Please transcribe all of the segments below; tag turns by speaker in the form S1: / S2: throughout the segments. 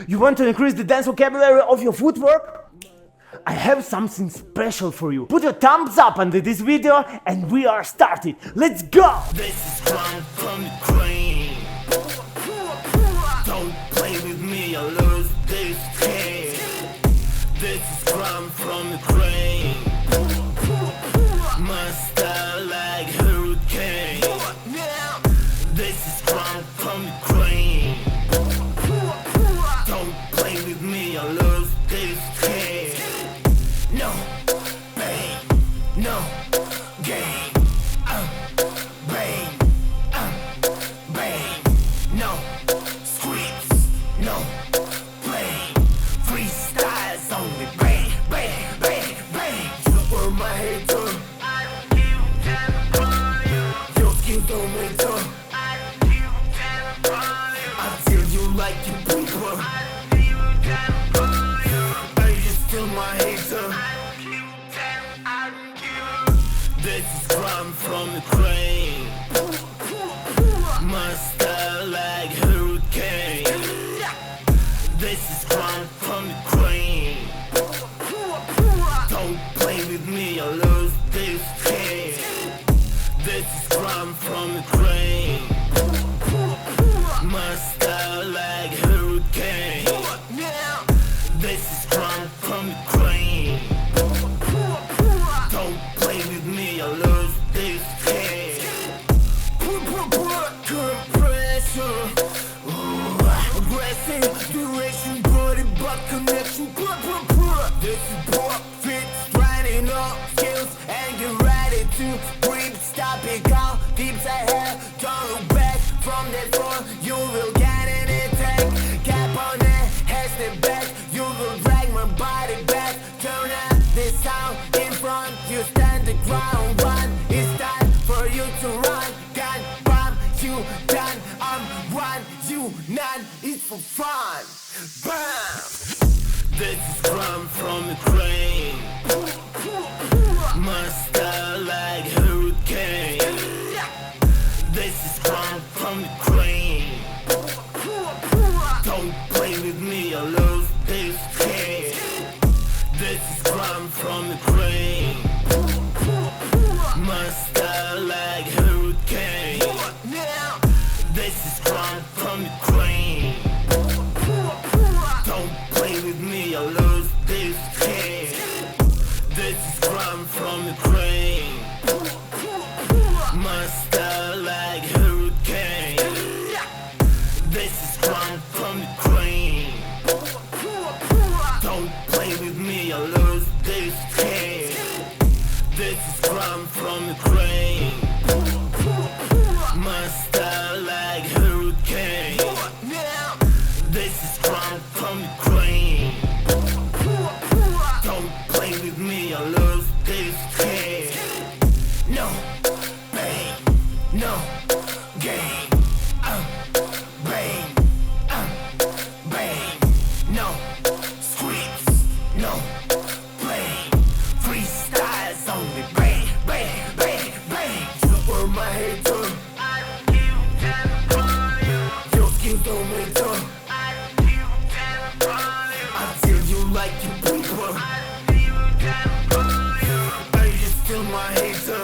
S1: You want to increase the dance vocabulary of your footwork? I have something special for you. Put your thumbs up under this video and we are starting. Let's go!
S2: This is Krump from Ukraine. Don't play with me, I'll lose this game. This is Krump from Ukraine. My style like hurricane. This is Krump from Ukraine. Don't play with me, I'll lose this game. No pain, no gain. Bang, bang. No scripts, no playing. Freestyles only. Bang, bang, bang, bang. For my hater, your skin don't matter. Until you like your people, are you still my hater? This is Krump from Ukraine. My style like hurricane. This is Krump from Ukraine. Don't play with me, I'll lose this game. This is Krump from Ukraine. My style like hurricane. This is Krump from Ukraine. Don't play with me, I'll lose this game. Compression, aggressive, duration, body, butt connection. This is pop, fit, grinding up skills, and get ready to breathe. Stop it, go deep ahead, don't look back from that floor. You will get an attack. Cap on that, head step back. You will drag my body back. Turn up the sound in front. You stand the ground. One, it's time for you to run. Gun, bomb, you done. I'm one, you none. It's for fun. Bam! This is Krump from Ukraine. My style like hurricane. This is Krump from Ukraine. Don't play with me, I'll lose this game. This is Krump from Ukraine. My style like hurricane. This is Krump from Ukraine. Don't play with me, I'll lose this game. This is Krump from Ukraine. My style like hurricane. This is Krump from Ukraine. Don't play with me, I'll lose this game. This is Krump from Ukraine. My style like hurricane. This is Krump from Ukraine. Don't play with me, I'll lose this game. No pain, no gain. Bang, bang. No scripts, no playing. Freestyles only. Bang, bang, bang, bang. For my hater, your skin don't matter. Until you like your people, are you still my hater?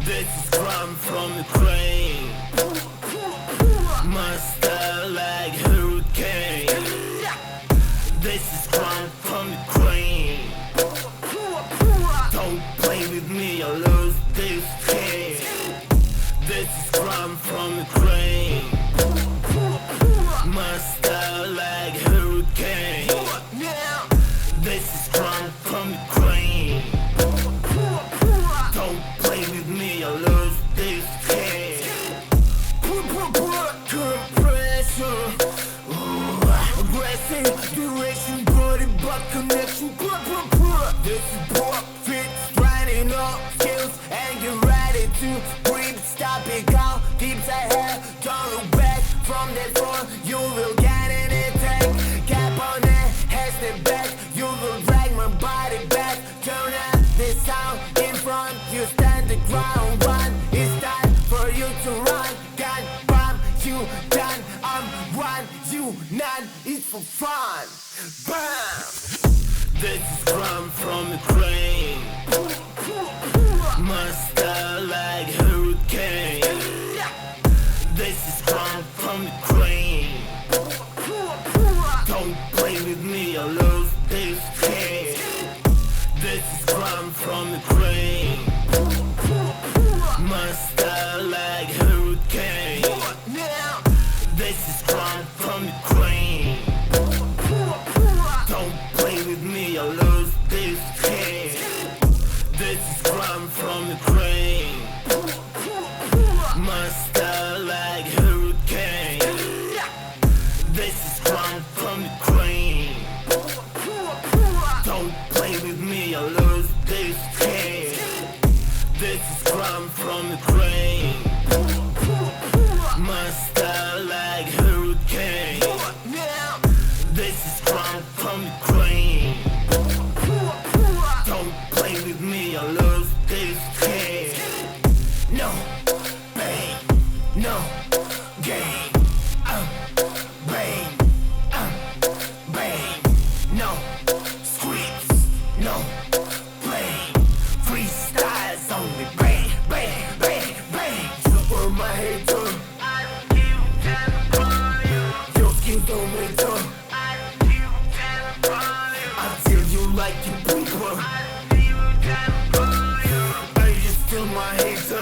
S2: This is Krump from Ukraine. My style like hurricane. This is Krump from Ukraine. Don't play with me, I'll lose this game. This is Krump from Ukraine. My style like hurricane. This is Krump from Ukraine. Don't play with me, I'll lose this game. Compression, aggressive, duration, body, butt connection. This is pop, fit, grinding up skills, and get ready to breathe. Stop it, go deep ahead, don't look back from that floor. You will get an attack. Cap on that, head step back. You will drag my body back. Turn up the sound in front. You stand the ground. One, it's time for you to run. Gun, bomb, you done. I'm one, you none, it's for fun. Bam! This is Krump from Ukraine. My style like hurricane. This is Krump from Ukraine.